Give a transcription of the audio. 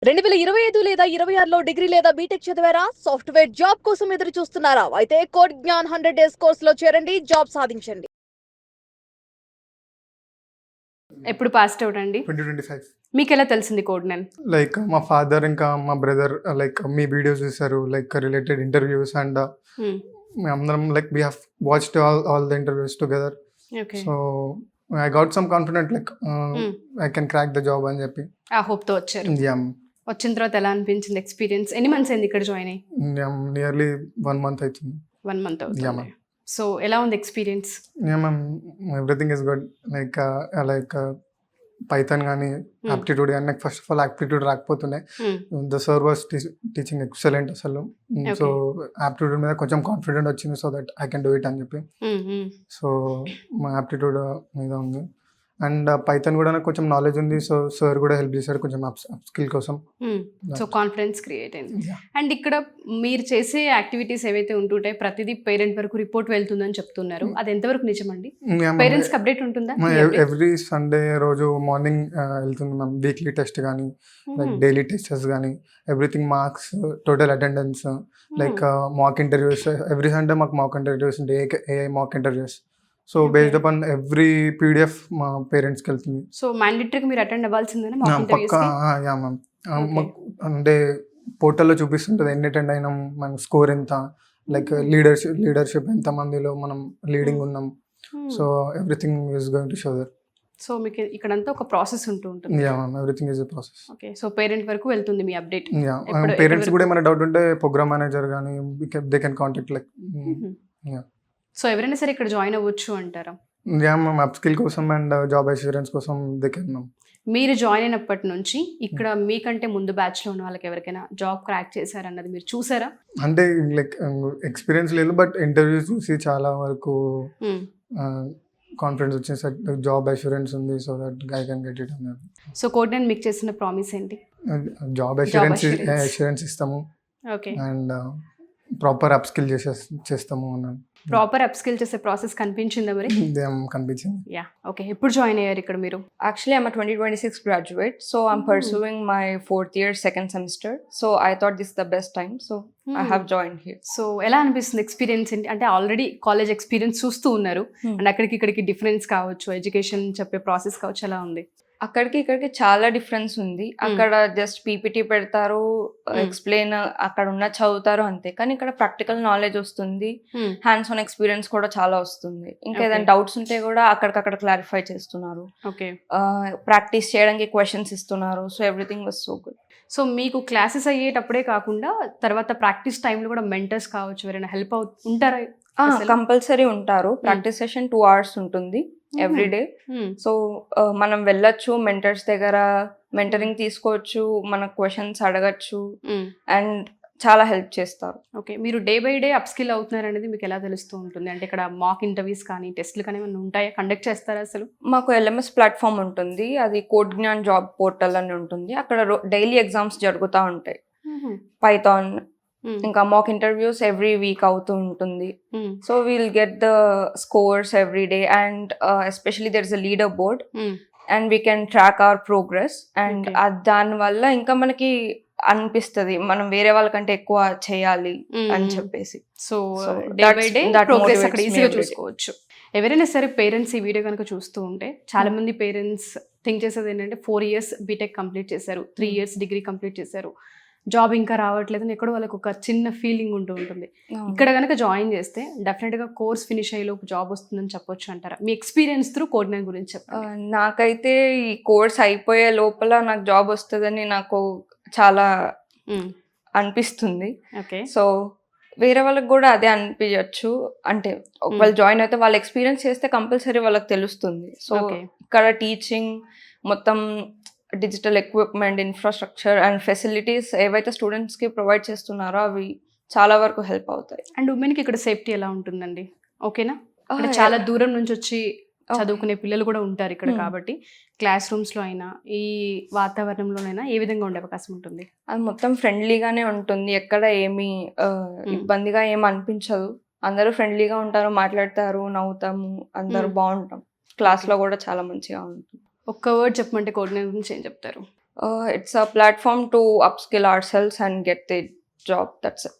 2025 లేదా 26లో డిగ్రీ లేదా బీటెక్ చదివారా? సాఫ్ట్‌వేర్ జాబ్ కోసం ఎదురు చూస్తున్నారా? అయితే కోడ్ జ్ఞాన్ 100 డేస్ కోర్సులో చేరండి, జాబ్ సాధించండి. ఎప్పుడు పాస్డ్ అవుట్ అండి? 2025. మీకెలా తెలిసింది కోడ్ నేమ్? లైక్ మా ఫాదర్ ఇంకా మా బ్రదర్ లైక్ మీ వీడియోస్ చూసారు, లైక్ రిలేటెడ్ ఇంటర్వ్యూస్ అండ్ అందరం like we have watched all the interviews together. Okay. So I got some confident like I can crack the job అని చెప్పి. ఆ hope తో వచ్చారు. వచ్చిన తర్వాత ఎలా అనిపించింది ఎక్స్పీరియన్స్? ఎన్ని మంత్స్ అయింది ఇక్కడ జాయిన్ అయ్యి? నియర్లీ 1 month అవుతుంది. 1 month Yeah, అవుతుంది. సో ఎలా ఉంది experience? Everything is good. Like Python కానీ ఆప్టిట్యూడ్ కానీ నాకు ఫస్ట్ ఆఫ్ ఆల్ ఆప్టిట్యూడ్ రాకపోతుండే. The sir was teaching excellent అసలు. సో ఆప్టిట్యూడ్ మీద కొంచెం కాన్ఫిడెంట్ వచ్చింది, so that I can do it అని చెప్పి. సో మా ఆప్టిట్యూడ్ మీద ఉంది అండ్ పైథాన్ కూడా నాకు కొంచెం నాలెడ్జ్ ఉంది. సో సార్ కూడా హెల్ప్ చేశారు కొంచెం అప్ స్కిల్ కోసం. సో కాన్ఫిడెన్స్ క్రియేట్ అయింది. అండ్ ఇక్కడ మీరు చేసే యాక్టివిటీస్ ఏవైతే ఉంటుంటాయి ప్రతిదీ పేరెంట్ వరకు రిపోర్ట్ వెళ్తుందని చెప్తున్నారు, అది ఎంతవరకు నిజమండి? పేరెంట్స్ కి అప్డేట్ ఉంటుందా? ఎవ్రీ సండే రోజు మార్నింగ్ వెళ్తుంది మ్యామ్. వీక్లీ టెస్ట్ కానీ లైక్ డైలీ టెస్టెస్ కానీ everything, marks, total attendance, like mock interviews. Every Sunday మాకు మాక్ ఇంటర్వ్యూస్ ఉంటాయి, a mock interviews. So based upon every PDF మా పేరెంట్స్కి వెళ్తుంది. సో మ్యాండేటరీగా మీరు అటెండ్ అవ్వాల్సిందేనా మాక్ ఇంటర్వ్యూస్ పక్కా? కి? Yeah ma'am. అంటే పోర్టల్లో చూపిస్తుంటుంది ఎన్ని అటెండ్ అయినాం, మన స్కోర్ ఎంత, లైక్ లీడర్షిప్ ఎంత మందిలో మనం లీడింగ్ ఉన్నాం. So everything is going to show there. So మీకు ఇక్కడంతా ఒక ప్రాసెస్ ఉంటుంది. Yeah ma'am, everything is a process. Okay. So parent వరకు వెళ్తుంది మీ అప్డేట్. యా, పేరెంట్స్ కూడా ఏమైనా డౌట్ ఉంటే ప్రోగ్రామ్ మేనేజర్ కానీ they can contact like. Yeah. So ఎవరైనా సరే ఇక్కడ జాయిన్ అవ్వచ్చు అంటారా? యా మ్యామ్, అప్ స్కిల్ కోసం అండ్ జాబ్ అష్యూరెన్స్ కోసం దే కెన్ మ్యామ్. మీరు జాయిన్ అయినప్పటి నుంచి ఇక్కడ మీకంటే ముందు బ్యాచ్ లో ఉన్న వాళ్ళకి ఎవరికైనా జాబ్ క్రాక్ చేశారన్నది మీరు చూసారా? అంటే లైక్ ఎక్స్పీరియన్స్ లేదు, బట్ ఇంటర్వ్యూస్ చూసి చాలా వరకు కాన్ఫిడెన్స్ వచ్చింది, జాబ్ అష్యూరెన్స్ ఉంది, so that I can get it అన్నారు. సో కోడ్ నేను మీకు చేసిన ప్రామిస్ ఏంటి? Job assurance. అష్యూరెన్స్ ఇస్తాము okay. And proper up skill చేస్తాము అన్నాను. ప్రాపర్ అప్ స్కిల్ చేసే ప్రాసెస్ కనిపించిందా మరి? కనిపించింది. యా. ఓకే. ఎప్పుడు జాయిన్ అయ్యారు ఇక్కడ మీరు? Actually, I'm a 2026 graduate, so I'm pursuing my 4th year, 2nd semester. So I thought this is the best time, so I have joined here. So ఎలా అనిపిస్తుంది ఎక్స్పీరియన్స్ ఏంటి? అంటే ఆల్రెడీ కాలేజ్ ఎక్స్పీరియన్స్ చూస్తూ ఉన్నారు and అక్కడికి ఇక్కడికి difference కావచ్చు, education చెప్పే ప్రాసెస్ కావచ్చు, ఎలా ఉంది? అక్కడికి ఇక్కడికి చాలా డిఫరెన్స్ ఉంది. అక్కడ జస్ట్ పీపీటీ పెడతారు, ఎక్స్ప్లెయిన్ అక్కడ ఉన్న చదువుతారు అంతే. కానీ ఇక్కడ ప్రాక్టికల్ నాలెడ్జ్ వస్తుంది, హ్యాండ్స్ ఆన్ ఎక్స్పీరియన్స్ కూడా చాలా వస్తుంది. ఇంకా ఏదైనా డౌట్స్ ఉంటే కూడా అక్కడికక్కడ క్లారిఫై చేస్తున్నారు. ఓకే. ప్రాక్టీస్ చేయడానికి క్వశ్చన్స్ ఇస్తున్నారు. So everything was so good. So మీకు క్లాసెస్ అయ్యేటప్పుడే కాకుండా తర్వాత ప్రాక్టీస్ టైంలో కూడా మెంటర్స్ కావచ్చు, ఎవరైనా హెల్ప్ ఉంటారా? కంపల్సరీ ఉంటారు. ప్రాక్టీస్ సెషన్ 2 hours ఉంటుంది ఎవ్రీ డే. సో మనం వెళ్ళొచ్చు మెంటర్స్ దగ్గర, మెంటరింగ్ తీసుకోవచ్చు, మన క్వశ్చన్స్ అడగచ్చు అండ్ చాలా హెల్ప్ చేస్తారు. ఓకే. మీరు day by day up skill అవుతున్నారు అనేది మీకు ఎలా తెలుస్తూ ఉంటుంది? అంటే ఇక్కడ మాక్ ఇంటర్వ్యూస్ కానీ టెస్ట్లు కానీ ఏమైనా ఉంటాయా? కండక్ట్ చేస్తారా అసలు? మాకు LMS ప్లాట్ఫామ్ ఉంటుంది, అది కోడ్ జ్ఞాన్ జాబ్ పోర్టల్ అని ఉంటుంది. అక్కడ డైలీ ఎగ్జామ్స్ జరుగుతూ ఉంటాయి. పైథాన్ ఇంకా మాక్ ఇంటర్వ్యూస్ ఎవ్రీ వీక్ అవుతూ ఉంటుంది. So we'll get the scores every day and especially there is a leader board and we can track hour progress. And దానివల్ల ఇంకా మనకి అనిపిస్తుంది మనం వేరే వాళ్ళకంటే ఎక్కువ చేయాలి అని చెప్పేసి. So day by day progress అక్కడ ఈజీగా చూసుకోవచ్చు. ఎవరైనా సరే పేరెంట్స్ ఈ వీడియో కనుక చూస్తూ ఉంటే చాలా మంది పేరెంట్స్ థింక్ చేసేది ఏంటంటే 4 years బీటెక్ కంప్లీట్ చేశారు, 3 years డిగ్రీ కంప్లీట్ చేశారు, జాబ్ ఇంకా రావట్లేదు అని ఎక్కడో వాళ్ళకి ఒక చిన్న ఫీలింగ్ ఉంటుంది. ఇక్కడ కనుక జాయిన్ చేస్తే డెఫినెట్ గా కోర్స్ ఫినిష్ అయ్యేలోపు జాబ్ వస్తుందని చెప్పొచ్చు అంటారా? మీ ఎక్స్పీరియన్స్ త్రూ కోడ్ నేమ్ గురించి చెప్పండి. నాకైతే ఈ కోర్స్ అయిపోయే లోపల నాకు జాబ్ వస్తుందని నాకు చాలా అనిపిస్తుంది. ఓకే. సో వేరే వాళ్ళకి కూడా అదే అనిపించచ్చు. అంటే వాళ్ళు జాయిన్ అయితే వాళ్ళు ఎక్స్పీరియన్స్ చేస్తే కంపల్సరీ వాళ్ళకి తెలుస్తుంది. సో ఇక్కడ టీచింగ్ మొత్తం digital equipment, infrastructure and facilities ఏవైతే స్టూడెంట్స్కి ప్రొవైడ్ చేస్తున్నారో అవి చాలా వరకు హెల్ప్ అవుతాయి. అండ్ ఉమెన్కి ఇక్కడ సేఫ్టీ ఎలా ఉంటుందండి? ఓకేనా? చాలా దూరం నుంచి వచ్చి చదువుకునే పిల్లలు కూడా ఉంటారు ఇక్కడ, కాబట్టి క్లాస్ రూమ్స్లో అయినా ఈ వాతావరణంలోనైనా ఏ విధంగా ఉండే అవకాశం ఉంటుంది? అది మొత్తం ఫ్రెండ్లీగానే ఉంటుంది, ఎక్కడ ఏమీ ఇబ్బందిగా ఏమి అనిపించదు. అందరూ ఫ్రెండ్లీగా ఉంటారు, మాట్లాడతారు, నవ్వుతాము, అందరూ బాగుంటాం. క్లాస్లో కూడా చాలా మంచిగా ఉంటుంది. ఒక్క వర్డ్ చెప్పమంటే కోడ్ నేమ్ గురించి ఏం చెప్తారు? It's a platform to upskill ourselves and get the job. That's it.